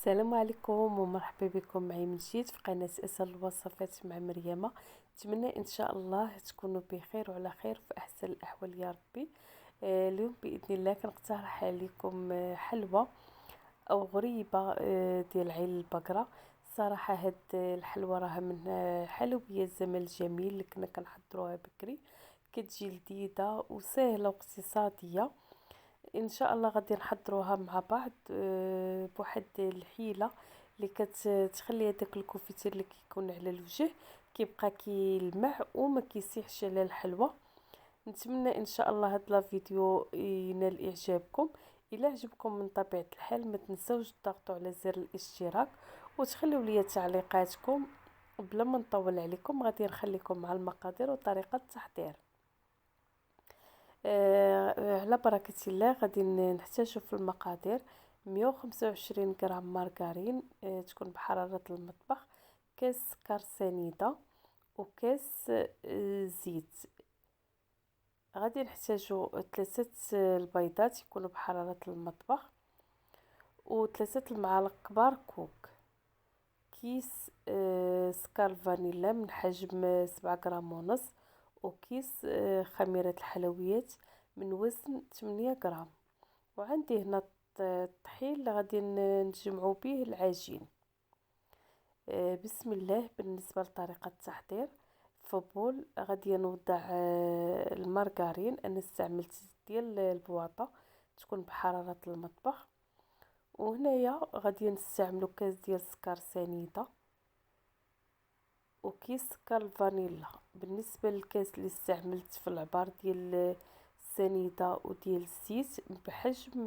السلام عليكم ومرحبا بكم معي من جديد في قناة أسر الوصفات مع مريم. نتمنى إن شاء الله تكونوا بخير وعلى خير في أحسن الأحوال يا ربي. اليوم بإذن الله كنقترح عليكم حلوى أو غريبة ديال عين البقرة. صراحة هاد الحلوى راها من حلويات الزمن الجميل اللي كنا كنحضروها بكري، كتجي لذيذة وسهلة واقتصادية. ان شاء الله غادي نحضروها مع بعض بواحد الحيله اللي كتخلي هذاك الكوفيتير اللي كيكون على الوجه كيبقى كيلمع وما كيسيحش على الحلوى. نتمنى ان شاء الله هاد لا فيديو ينال اعجابكم. الا عجبكم من طبيعه الحال ما تنسوش تضغطوا على زر الاشتراك وتخليو لي تعليقاتكم. بلا ما نطول عليكم غادي نخليكم مع المقادير وطريقه التحضير. على بركة الله غادي نحتاجو في المقادير 125 غرام مارغرين تكون بحرارة المطبخ، كاس سكر سنيدة وكاس زيت. غادي نحتاجو 3 البيضات يكونوا بحرارة المطبخ و3 المعالق كبار كوك، كيس سكر فانيلا من حجم 7 غرام ونص، وكيس خميرة الحلويات من وزن 8 غرام. وعندي هنا الطحين اللي غادي نجمعو به العجين. بسم الله. بالنسبة لطريقة التحضير، في بول غادي نوضع المارغرين. انا استعملت ديال البواطة تكون بحرارة المطبخ، وهنايا غادي نستعملو كاس ديال سكر سنيدة وكيس سكر الفانيلا. بالنسبه للكاس اللي استعملت في العبار ديال السنيده وديال الزيت بحجم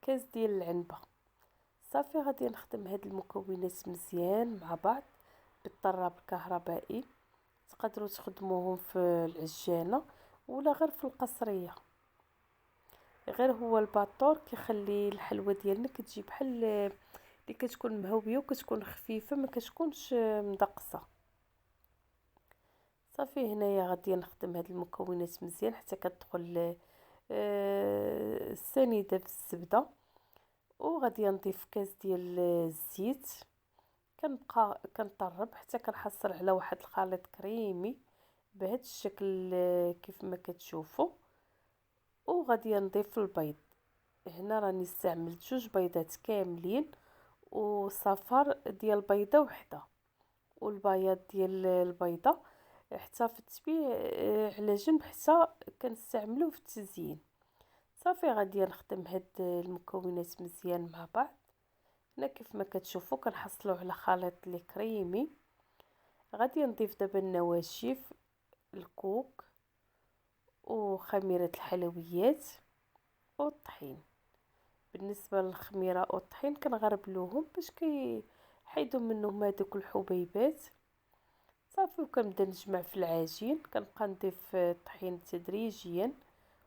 كاس ديال العنبه. صافي غادي نخدم هاد المكونات مزيان مع بعض بالطراب الكهربائي. تقدروا تخدموهم في العجانه ولا غير في القصريه، غير هو الباطور كيخلي الحلوى ديالنا كتجي بحال اللي كتكون مهويه وكتكون خفيفه ما كتكونش مدقصه. صافي هنايا غادي نخدم هاد المكونات مزيان حتى كتدخل السنيده بالزبده، وغادي نضيف كاس ديال الزيت. كنبقى كنطرب حتى كنحصل على واحد الخليط كريمي بهذا الشكل كيف ما كتشوفوا. وغادي نضيف البيض. هنا راني استعملت 2 بيضات كاملين وصفر ديال بيضه وحده، والبياض ديال البيضه احتفظت به على جنب حتى كنستعملوه في التزيين. صافي غادي نخدم هاد المكونات مزيان مع بعض. هنا كيف ما كتشوفوا كنحصلوا على خليط لي كريمي. غادي نضيف دابا النواشف، الكوك وخميره الحلويات والطحين. بالنسبه للخميره والطحين كنغربلوهم باش كيحيدوا منهم هذوك الحبيبات. صافي وكنبدا نجمع في العجين. كنبقى نضيف الطحين تدريجيا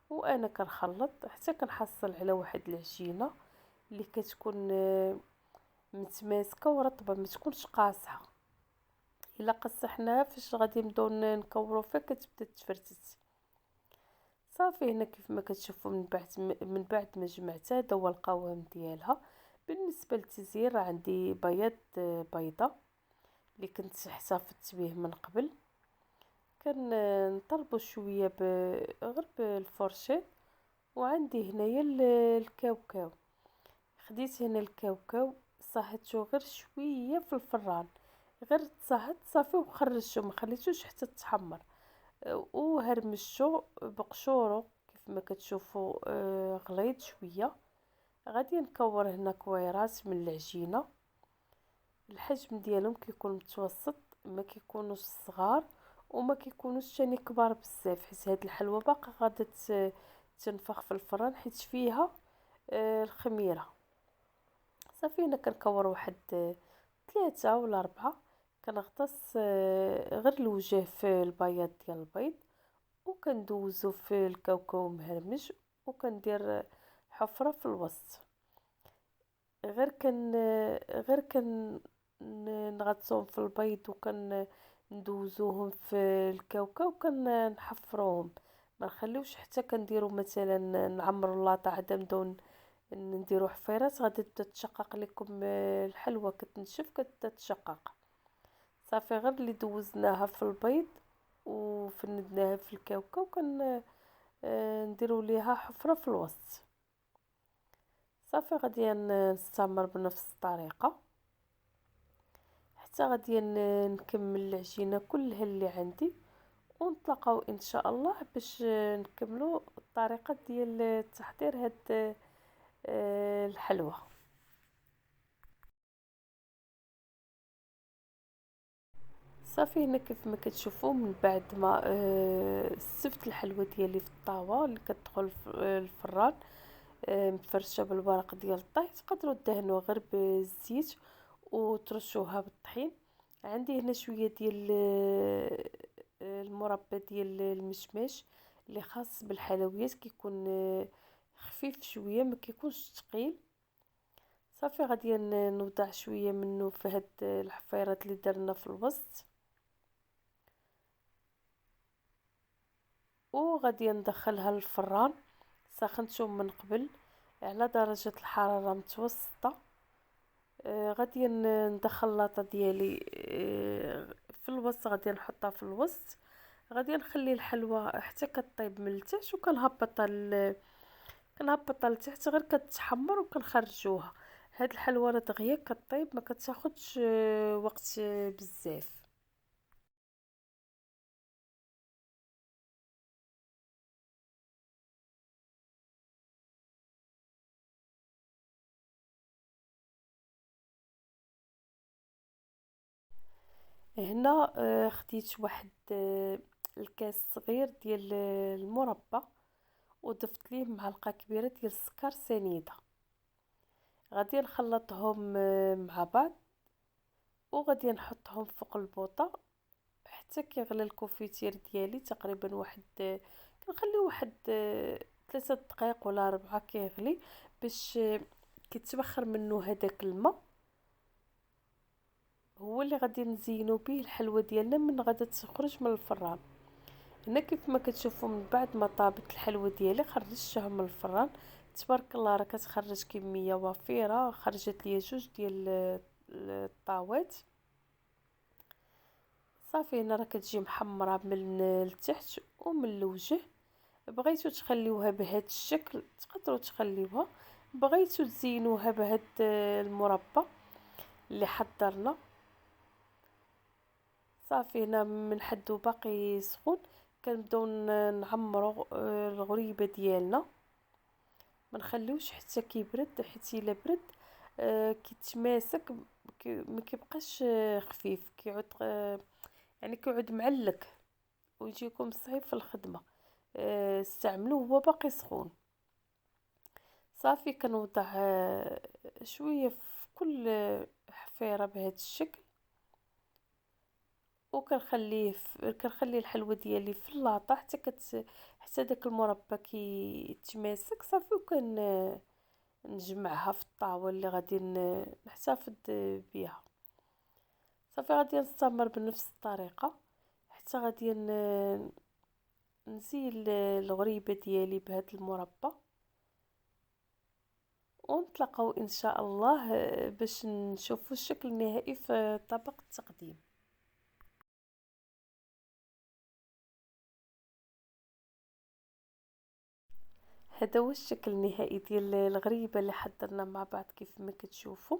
وانا كنخلط حتى كنحصل على واحد العجينه اللي كتكون متماسكه ورطبه ما تكونش قاصحه. الا قصحناها فاش غادي نبداو نكورو فيها كتبدا تفرتت. صافي هنا كيف ما كتشوفوا من بعد ما جمعتها هذا هو القوام ديالها. بالنسبه للتزيين راه عندي بياض بيضه اللي كنت احتفظت به من قبل. كنطربو شويه غير بالفرشيط. وعندي هنايا الكاوكاو. خديت هنا الكاوكاو صهدته غير شويه في الفران، غير تصهد صافي وخرجته ما خليتوش حتى تحمر. وهرمشته بقشورو كيف ما كتشوفوا غليظ شويه. غادي نكور هنا كويرات من العجينه. الحجم ديالهم كيكون متوسط، ما كيكونوش صغار وما كيكونوش ثاني كبار بزاف، حيت هاد الحلوى باقا غادا تنفخ في الفران حيت فيها الخميره. صافي هنا كنكور واحد 3 ولا 4. كنغطس غير الوجه في البياض ديال البيض وكندوزو في الكاوكاو مهرمش وكندير حفره في الوسط. غير كن نغطسوهم في البيض ندوزوهم في الكاوكاو نحفروهم. ما نخليوش حتى كنديروا مثلا نعمروا لاطه عاد نبداو نديرو حفيرات غادي تبدا تشقق لكم الحلوى كتنشف كتبدا تشقق. صافي غير اللي دوزناها في البيض وفندناها في الكاوكا وكن نديرو ليها حفرة في الوسط. صافي غادي نستمر بنفس الطريقة حتى غادي نكمل العجينة كلها اللي عندي، ونتلاقاو ان شاء الله باش نكملوا الطريقة ديال تحضير هاد الحلوى. صافي هنا كيف ما كتشوفوا من بعد ما سفت الحلوى ديالي في الطاوه اللي كتدخل الفران مفرشه بالورق ديال الطهي، تقدروا دهنوها غير بالزيت وترشوها بالطحين. عندي هنا شويه ديال المربى ديال المشماش اللي خاص بالحلويات، كيكون خفيف شويه ما كيكونش ثقيل. صافي غادي نوضع شويه منه في هاد الحفيرات اللي درنا في الوسط، وغادي ندخلها للفران. سخنته من قبل على درجة الحرارة متوسطة. غادي ندخل لاطه ديالي في الوسط، غادي نحطها في الوسط، غادي نخلي الحلوى حتى كطيب من التحت وكنهبطها كنهبطها لتحت غير كتحمر وكنخرجوها. هاد الحلوى راه دغيا كطيب ما كتاخدش وقت بزاف. هنا خديت واحد الكاس صغير ديال المربى وضفت ليه معلقه كبيره ديال السكر سنيده. غادي نخلطهم مع بعض وغادي نحطهم فوق البوطه حتى كيغلي الكونفيتير ديالي. تقريبا واحد كنخليه واحد 3 دقائق ولا 4 كيغلي باش كيتبخر منه هذاك الماء، هو اللي غادي نزينو به الحلوى ديالنا من غادا تخرج من الفران. هنا كيف ما كتشوفوا من بعد ما طابت الحلوى ديالي خرجتها من الفران. تبارك الله راه كتخرج كميه وفيره، خرجت لي 2 ديال الطاوات. صافي هنا راه كتجي محمره من التحت ومن الوجه. بغيتو تخليوها بهذا الشكل تقدروا تخليوها، بغيتو تزينوها بهذا المربى اللي حضرنا. صافي هنا من حد باقي سخون كنبداو نعمروا الغريبه ديالنا، ما نخليوش حتى كيبرد، حيت الا برد كيتماسك ما كيبقاش خفيف، كيعود يعني كيعود معلك ويجيكم صعيب في الخدمه. استعملوه هو باقي سخون. صافي كنوضع شويه في كل حفيره بهذا الشكل كنخلي الحلوى ديالي في اللاطه حتى داك المربى كيتماسك. صافي نجمعها في الطاوه اللي غادي نحتفظ بها. صافي غادي نستمر بنفس الطريقه حتى غادي نزيل الغريبه ديالي بهذا المربى، ونتلاقاو ان شاء الله باش نشوفوا الشكل النهائي في طبق التقديم. هذا هو الشكل النهائي ديال الغريبه اللي حضرنا مع بعض. كيف ما كتشوفوا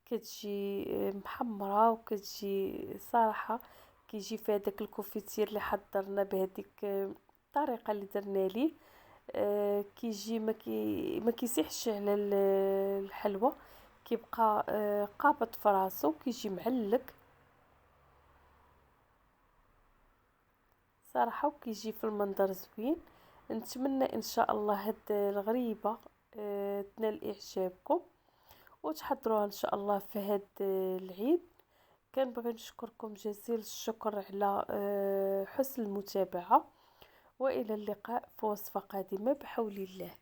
كتجي محمره وكتجي صراحه كيجي فيها داك الكونفيتير اللي حضرنا بهذيك الطريقه اللي درنا ليه. كيجي ما كيسيحش على الحلوى، كيبقى قابض في راسو، كيجي معلك صراحه وكيجي في المنظر زوين. نتمنى ان شاء الله هاد الغريبه تنال اعجابكم وتحضروها ان شاء الله في هاد العيد. كنبغي نشكركم جزيل الشكر على حسن المتابعه، والى اللقاء في وصفه قادمه بحول الله.